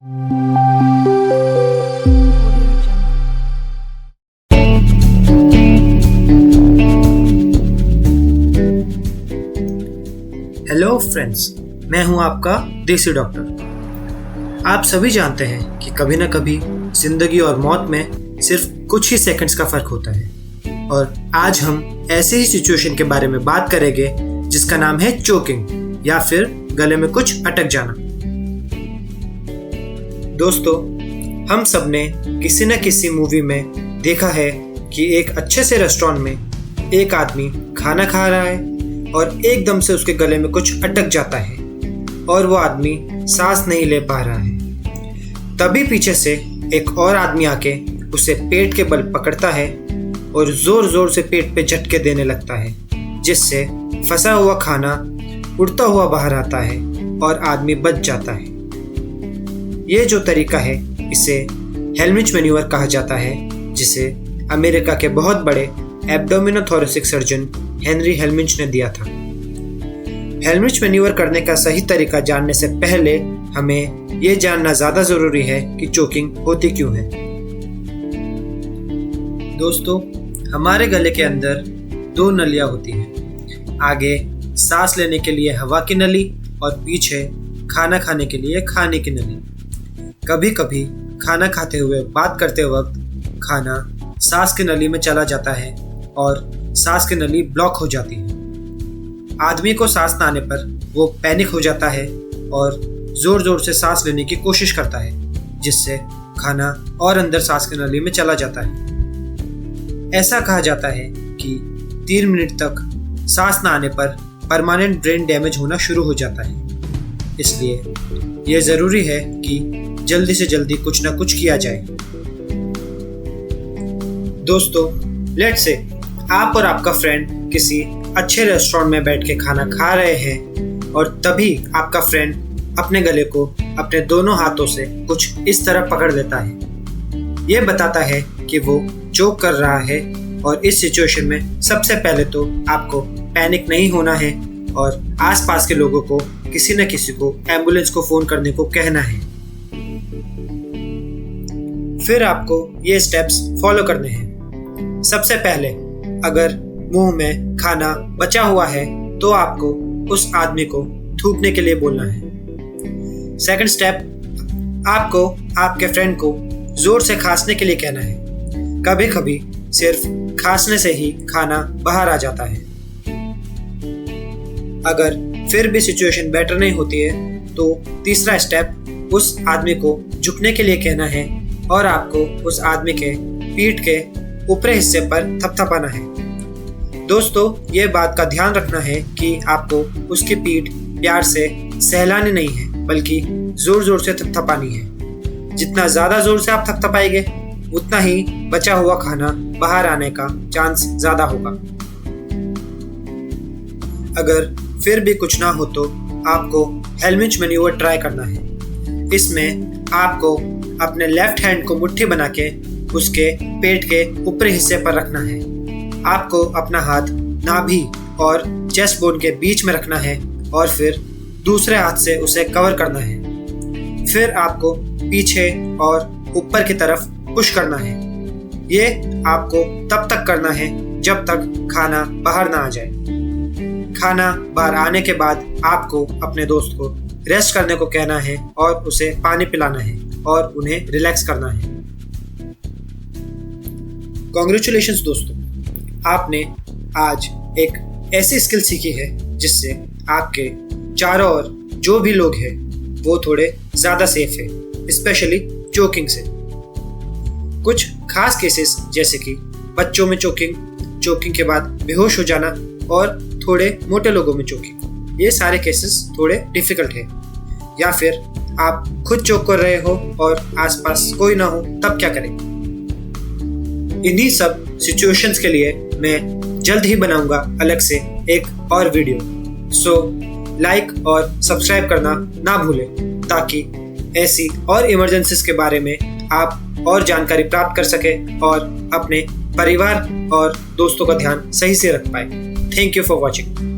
Hello friends, मैं हूं आपका देसी डॉक्टर। आप सभी जानते हैं कि कभी ना कभी जिंदगी और मौत में सिर्फ कुछ ही सेकंड्स का फर्क होता है, और आज हम ऐसे ही सिचुएशन के बारे में बात करेंगे जिसका नाम है चोकिंग या फिर गले में कुछ अटक जाना। दोस्तों, हम सब ने किसी न किसी मूवी में देखा है कि एक अच्छे से रेस्टोरेंट में एक आदमी खाना खा रहा है और एकदम से उसके गले में कुछ अटक जाता है और वो आदमी सांस नहीं ले पा रहा है। तभी पीछे से एक और आदमी आके उसे पेट के बल पकड़ता है और जोर जोर से पेट पे झटके देने लगता है, जिससे फंसा हुआ खाना उड़ता हुआ बाहर आता है और आदमी बच जाता है। ये जो तरीका है इसे हेलमिंच मैन्यूवर कहा जाता है, जिसे अमेरिका के बहुत बड़े एब्डोमिनोथोरेसिक सर्जन हेनरी हेलमिंच ने दिया था। हेलमिंच मैन्यूवर करने का सही तरीका जानने से पहले हमें ये जानना ज़्यादा ज़रूरी है कि चोकिंग होती क्यों है। दोस्तों, हमारे गले के अंदर दो नलियाँ होती हैं। आगे सांस लेने के लिए हवा की नली और पीछे खाना खाने के लिए खाने की नली। कभी कभी खाना खाते हुए बात करते वक्त खाना सांस की नली में चला जाता है और सांस की नली ब्लॉक हो जाती है। आदमी को सांस न आने पर वो पैनिक हो जाता है और जोर जोर से सांस लेने की कोशिश करता है, जिससे खाना और अंदर सांस की नली में चला जाता है। ऐसा कहा जाता है कि 3 मिनट तक सांस न आने पर परमानेंट ब्रेन डैमेज होना शुरू हो जाता है। इसलिए यह ज़रूरी है कि जल्दी से जल्दी कुछ ना कुछ किया जाए। दोस्तों, लेट्स से आप और आपका फ्रेंड किसी अच्छे रेस्टोरेंट में बैठ के खाना खा रहे हैं और तभी आपका फ्रेंड अपने गले को अपने दोनों हाथों से कुछ इस तरह पकड़ लेता है। ये बताता है कि वो चोक कर रहा है, और इस सिचुएशन में सबसे पहले तो आपको पैनिक नहीं होना है और आसपास के लोगों को किसी न किसी को एम्बुलेंस को फ़ोन करने को कहना है। फिर आपको ये स्टेप्स फॉलो करने हैं। सबसे पहले, अगर मुंह में खाना बचा हुआ है तो आपको उस आदमी को थूकने के लिए बोलना है। सेकंड स्टेप, आपको आपके फ्रेंड को जोर से खांसने के लिए कहना है। कभी कभी सिर्फ खांसने से ही खाना बाहर आ जाता है। अगर फिर भी सिचुएशन बेटर नहीं होती है तो तीसरा स्टेप, उस आदमी को झुकने के लिए कहना है और आपको उस आदमी के पीठ के ऊपरी हिस्से पर थपथपाना है। दोस्तों, ये बात का ध्यान रखना है कि आपको उसकी पीठ प्यार से सहलानी नहीं है, बल्कि जोर जोर से थपथपानी है। जितना ज़्यादा जोर से आप थपथपाएंगे उतना ही बचा हुआ खाना बाहर आने का चांस ज़्यादा होगा। अगर फिर भी कुछ ना हो तो आपको हेलमिंच मैन्यूवर ट्राई करना है। इसमें आपको अपने लेफ्ट हैंड को मुट्ठी बना के उसके पेट के ऊपरी हिस्से पर रखना है। आपको अपना हाथ नाभि और चेस्ट बोन के बीच में रखना है और फिर दूसरे हाथ से उसे कवर करना है। फिर आपको पीछे और ऊपर की तरफ पुश करना है। ये आपको तब तक करना है जब तक खाना बाहर ना आ जाए। खाना बाहर आने के बाद आपको अपने दोस्त को रेस्ट करने को कहना है और उसे पानी पिलाना है और उन्हें रिलैक्स करना है। कांग्रेचुलेशंस दोस्तों, आपने आज एक ऐसी स्किल सीखी है जिससे आपके चारों ओर जो भी लोग हैं वो थोड़े ज़्यादा सेफ है, स्पेशली चोकिंग से। कुछ खास केसेस जैसे कि बच्चों में चोकिंग के बाद बेहोश हो जाना और थोड़े मोटे लोगों में चोकिंग, ये सारे केसेस थोड़े डिफिकल्ट है। या फिर आप खुद चोक कर रहे हो और आसपास कोई ना हो, तब क्या करें? इन्हीं सब सिचुएशंस के लिए मैं जल्द ही बनाऊंगा अलग से एक और वीडियो। सो लाइक और सब्सक्राइब करना ना भूलें, ताकि ऐसी और इमरजेंसीज के बारे में आप और जानकारी प्राप्त कर सके और अपने परिवार और दोस्तों का ध्यान सही से रख पाए। Thank you for watching.